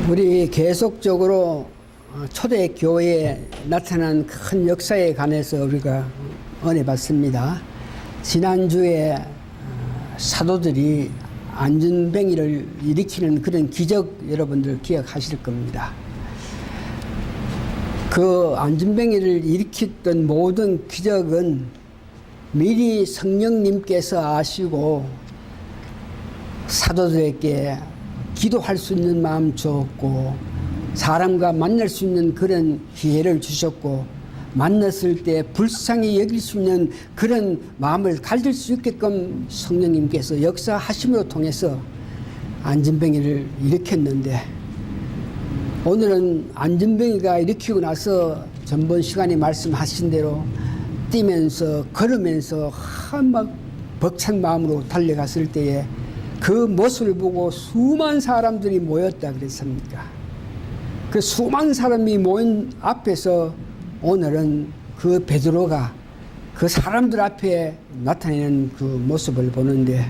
우리 계속적으로 초대교회에 나타난 큰 역사에 관해서 우리가 은혜 받습니다. 지난주에 사도들이 안전뱅이를 일으키는 그런 기적 여러분들 기억하실 겁니다. 그 안전뱅이를 일으켰던 모든 기적은 미리 성령님께서 아시고 사도들에게 기도할 수 있는 마음 주었고 사람과 만날 수 있는 그런 기회를 주셨고 만났을 때 불쌍히 여길 수 있는 그런 마음을 가질 수 있게끔 성령님께서 역사하심으로 통해서 안전뱅이를 일으켰는데 오늘은 안전뱅이가 일으키고 나서 전번 시간에 말씀하신 대로 뛰면서 걸으면서 막 벅찬 마음으로 달려갔을 때에 그 모습을 보고 수많은 사람들이 모였다 그랬습니까? 그 수많은 사람이 모인 앞에서 오늘은 그 베드로가 그 사람들 앞에 나타내는 그 모습을 보는데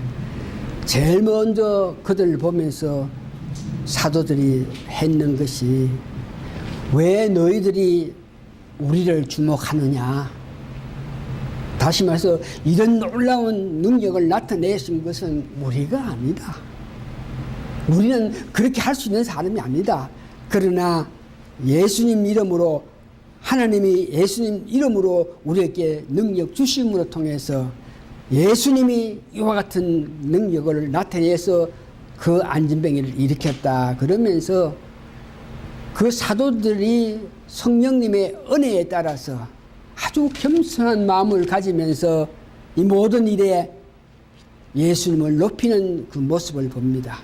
제일 먼저 그들을 보면서 사도들이 했는 것이 왜 너희들이 우리를 주목하느냐? 다시 말해서 이런 놀라운 능력을 나타내신 것은 우리가 아니다. 우리는 그렇게 할 수 있는 사람이 아니다. 그러나 예수님 이름으로 하나님이 예수님 이름으로 우리에게 능력 주심으로 통해서 예수님이 이와 같은 능력을 나타내서 그 안전뱅이를 일으켰다. 그러면서 그 사도들이 성령님의 은혜에 따라서 아주 겸손한 마음을 가지면서 이 모든 일에 예수님을 높이는 그 모습을 봅니다.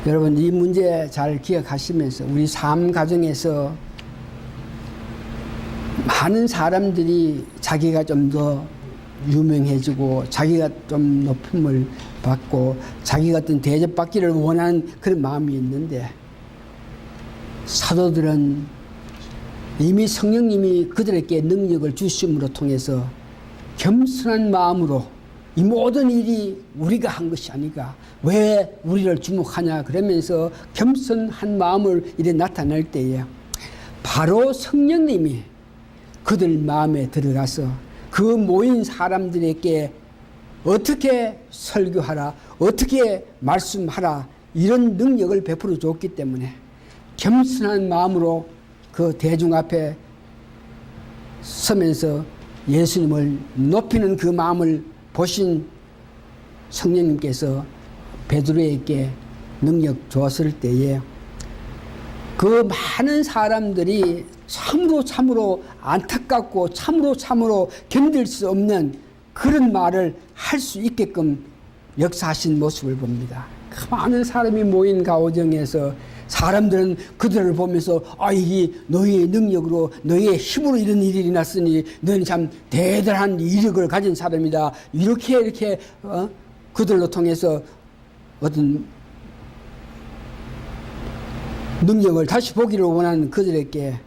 여러분 이 문제 잘 기억하시면서 우리 삶 가정에서 많은 사람들이 자기가 좀 더 유명해지고 자기가 좀 높임을 받고 자기가 어떤 대접받기를 원하는 그런 마음이 있는데 사도들은 이미 성령님이 그들에게 능력을 주심으로 통해서 겸손한 마음으로 이 모든 일이 우리가 한 것이 아니가 왜 우리를 주목하냐 그러면서 겸손한 마음을 이래 나타낼 때에 바로 성령님이 그들 마음에 들어가서 그 모인 사람들에게 어떻게 설교하라 어떻게 말씀하라 이런 능력을 베풀어 줬기 때문에 겸손한 마음으로 그 대중 앞에 서면서 예수님을 높이는 그 마음을 보신 성령님께서 베드로에게 능력 주었을 때에 그 많은 사람들이 참으로 안타깝고 참으로 견딜 수 없는 그런 말을 할 수 있게끔 역사하신 모습을 봅니다. 그 많은 사람이 모인 가오정에서 사람들은 그들을 보면서 이게 너희의 능력으로 너희의 힘으로 이런 일이 일어났으니 너희는 참 대단한 이력을 가진 사람이다. 이렇게 그들로 통해서 어떤 능력을 다시 보기를 원하는 그들에게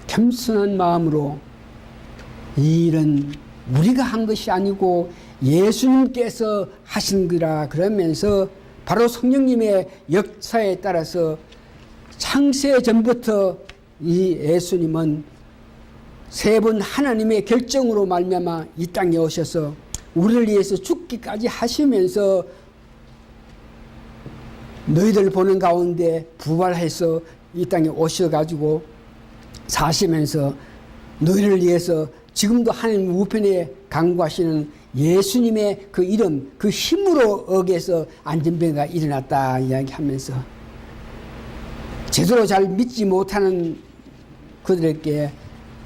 겸손한 마음으로 이 일은 우리가 한 것이 아니고 예수님께서 하신 거라 그러면서 바로 성령님의 역사에 따라서 창세 전부터 이 예수님은 세 번 하나님의 결정으로 말미암아 이 땅에 오셔서 우리를 위해서 죽기까지 하시면서 너희들 보는 가운데 부활해서 이 땅에 오셔가지고 사시면서 너희를 위해서 지금도 하나님 우편에 강구하시는 예수님의 그 이름, 그 힘으로 어겨서 안전뱅이가 일어났다 이야기하면서 제대로 잘 믿지 못하는 그들에게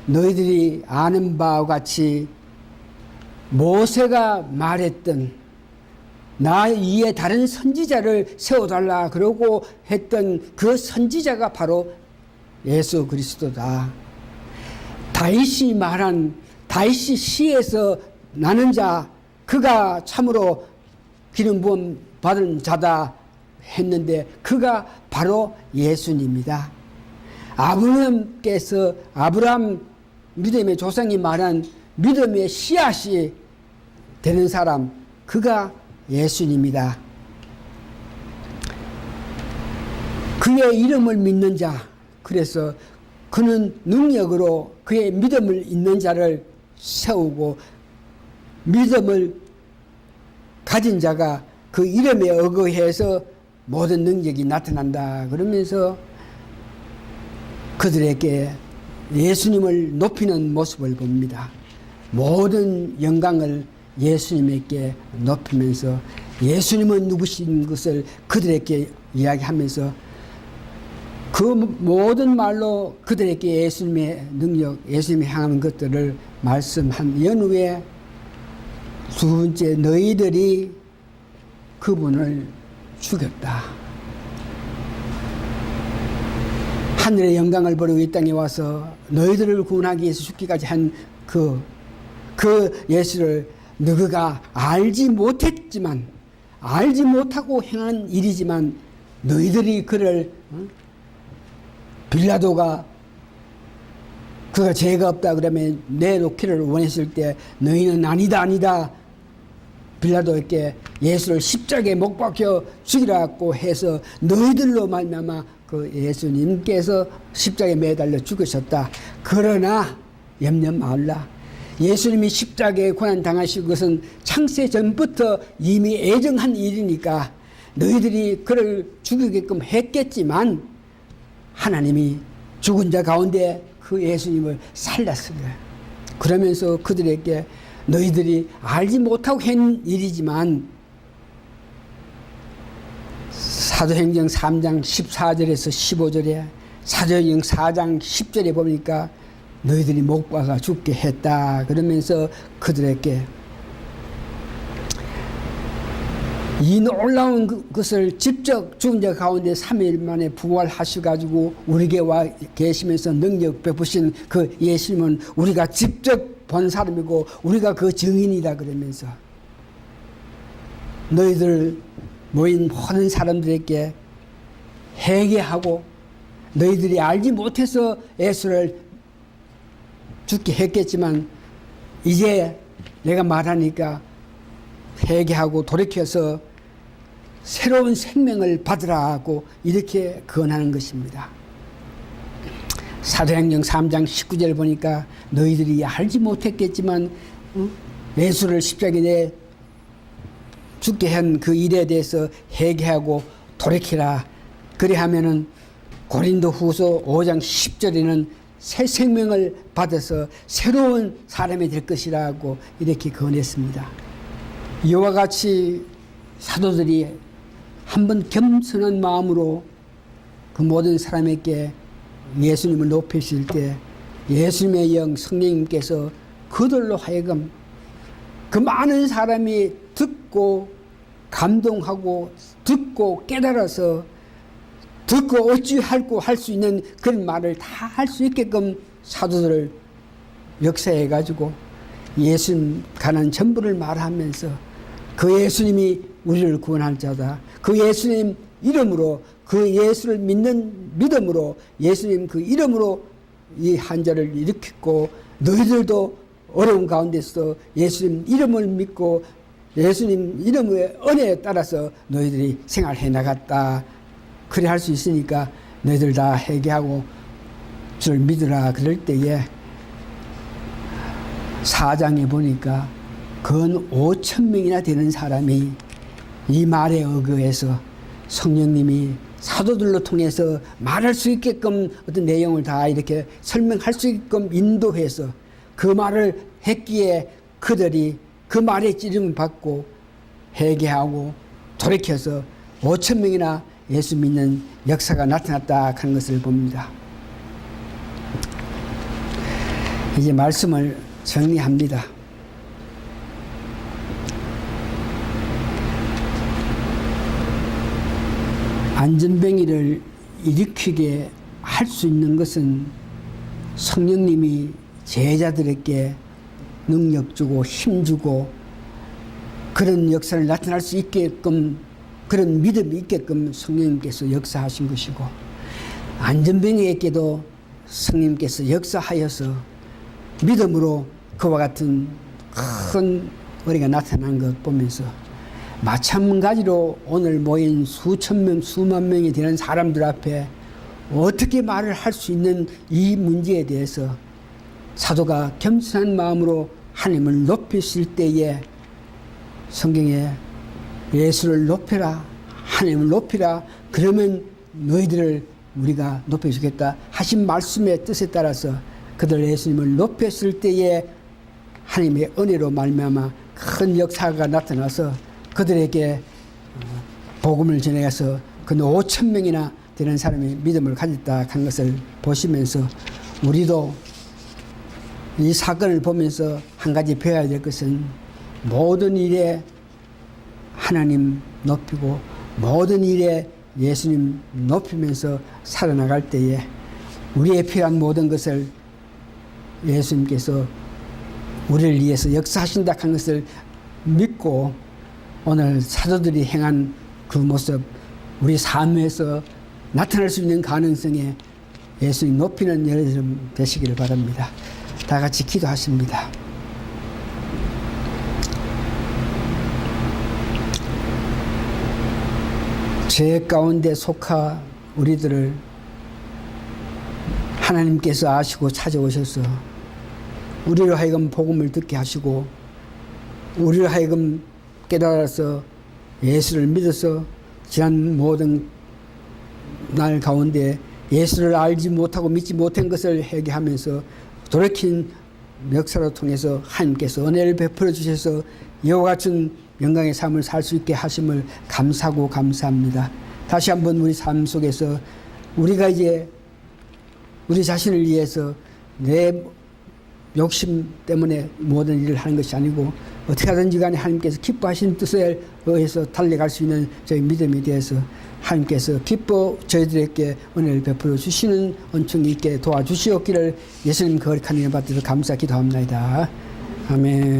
너희들이 아는 바와 같이 모세가 말했던 나 위에 다른 선지자를 세워달라 그러고 했던 그 선지자가 바로 예수 그리스도다. 다윗이 말한 다윗이 시에서 나는 자 그가 참으로 기름 부음 받은 자다 했는데 그가 바로 예수님이다. 아브라함께서 아브라함 믿음의 조상이 말한 믿음의 씨앗이 되는 사람 그가 예수님이다. 그의 이름을 믿는 자, 그래서 그는 능력으로 그의 믿음을 있는 자를 세우고 믿음을 가진 자가 그 이름에 의거해서 모든 능력이 나타난다. 그러면서 그들에게 예수님을 높이는 모습을 봅니다. 모든 영광을 예수님에게 높이면서 예수님은 누구신 것을 그들에게 이야기하면서 그 모든 말로 그들에게 예수님의 능력, 예수님이 향하는 것들을 말씀한 연후에 두 번째, 너희들이 그분을 죽였다. 하늘의 영광을 버리고 이 땅에 와서 너희들을 구원하기 위해서 죽기까지 한 그 예수를 너희가 알지 못했지만, 알지 못하고 행한 일이지만 너희들이 그를 빌라도가 그가 죄가 없다 그러면 내놓기를 원했을 때 너희는 아니다 빌라도에게 예수를 십자가에 못 박혀 죽이라고 해서 너희들로 말미암아 그 예수님께서 십자가에 매달려 죽으셨다. 그러나 염려 말라. 예수님이 십자가에 고난 당하신 것은 창세 전부터 이미 예정한 일이니까 너희들이 그를 죽이게끔 했겠지만 하나님이 죽은 자 가운데 그 예수님을 살렸습니다. 그러면서 그들에게 너희들이 알지 못하고 한 일이지만 사도행전 3장 14절에서 15절에 사도행전 4장 10절에 보니까 너희들이 못 박아 죽게 했다. 그러면서 그들에게 이 놀라운 것을 직접 죽은 자 가운데 3일 만에 부활하셔가지고 우리에게 와 계시면서 능력 베푸신 그 예수님은 우리가 직접 본 사람이고 우리가 그 증인이다. 그러면서 너희들 모인 모든 사람들에게 회개하고 너희들이 알지 못해서 예수를 죽게 했겠지만 이제 내가 말하니까 회개하고 돌이켜서 새로운 생명을 받으라 하고 이렇게 권하는 것입니다. 사도행전 3장 19절 보니까 너희들이 알지 못했겠지만 예수를 십자가에 내 죽게 한 그 일에 대해서 회개하고 돌이키라. 그래하면은 고린도후서 5장 10절에는 새 생명을 받아서 새로운 사람이 될 것이라고 이렇게 권했습니다. 이와 같이 사도들이 한번 겸손한 마음으로 그 모든 사람에게 예수님을 높이실 때 예수님의 영 성령님께서 그들로 하여금 그 많은 사람이 듣고 감동하고 듣고 깨달아서 듣고 어찌할고 할 수 있는 그런 말을 다 할 수 있게끔 사도들을 역사해 가지고 예수님 가난 전부를 말하면서 그 예수님이 우리를 구원할 자다. 그 예수님 이름으로 그 예수를 믿는 믿음으로 예수님 그 이름으로 이 한자를 일으켰고 너희들도 어려운 가운데서 예수님 이름을 믿고 예수님 이름의 은혜에 따라서 너희들이 생활해 나갔다. 그래 할 수 있으니까 너희들 다 회개하고 주를 믿으라. 그럴 때에 4장에 보니까 근 5,000명이나 되는 사람이 이 말에 의거해서 성령님이 사도들로 통해서 말할 수 있게끔 어떤 내용을 다 이렇게 설명할 수 있게끔 인도해서 그 말을 했기에 그들이 그 말에 찌름을 받고 회개하고 돌이켜서 5,000명이나 예수 믿는 역사가 나타났다 하는 것을 봅니다. 이제 말씀을 정리합니다. 안전뱅이를 일으키게 할 수 있는 것은 성령님이 제자들에게 능력 주고 힘 주고 그런 역사를 나타날 수 있게끔 그런 믿음이 있게끔 성령님께서 역사하신 것이고 안전뱅이에게도 성령님께서 역사하여서 믿음으로 그와 같은 큰 은혜가 나타난 것 보면서 마찬가지로 오늘 모인 수천 명, 수만 명이 되는 사람들 앞에 어떻게 말을 할 수 있는 이 문제에 대해서 사도가 겸손한 마음으로 하나님을 높이실 때에 성경에 예수를 높여라, 하나님을 높이라, 그러면 너희들을 우리가 높여주겠다 하신 말씀의 뜻에 따라서 그들 예수님을 높였을 때에 하나님의 은혜로 말미암아 큰 역사가 나타나서 그들에게 복음을 전해서 그 5천 명이나 되는 사람이 믿음을 가졌다 한 것을 보시면서 우리도 이 사건을 보면서 한 가지 배워야 될 것은 모든 일에 하나님 높이고 모든 일에 예수님 높이면서 살아나갈 때에 우리의 필요한 모든 것을 예수님께서 우리를 위해서 역사하신다 한 것을 믿고 오늘 사도들이 행한 그 모습 우리 삶에서 나타날 수 있는 가능성에 예수님 높이는 여러분 되시기를 바랍니다. 다 같이 기도하십니다. 죄 가운데 속하 우리들을 하나님께서 아시고 찾아오셔서 우리로 하여금 복음을 듣게 하시고 우리로 하여금 깨달아서 예수를 믿어서 지난 모든 날 가운데 예수를 알지 못하고 믿지 못한 것을 회개하면서 돌이킨 역사로 통해서 하나님께서 은혜를 베풀어 주셔서 이와 같은 영광의 삶을 살 수 있게 하심을 감사하고 감사합니다. 다시 한번 우리 삶 속에서 우리가 이제 우리 자신을 위해서 내 욕심 때문에 모든 일을 하는 것이 아니고 어떻게 하든지 간에 하나님께서 기뻐하시는 뜻에 의해서 달려갈 수 있는 저희 믿음에 대해서 하나님께서 기뻐 저희들에게 은혜를 베풀어 주시는 은총이 있게 도와주시옵기를 예수님 거룩한 이름 받들어 감사 기도합니다. 아멘.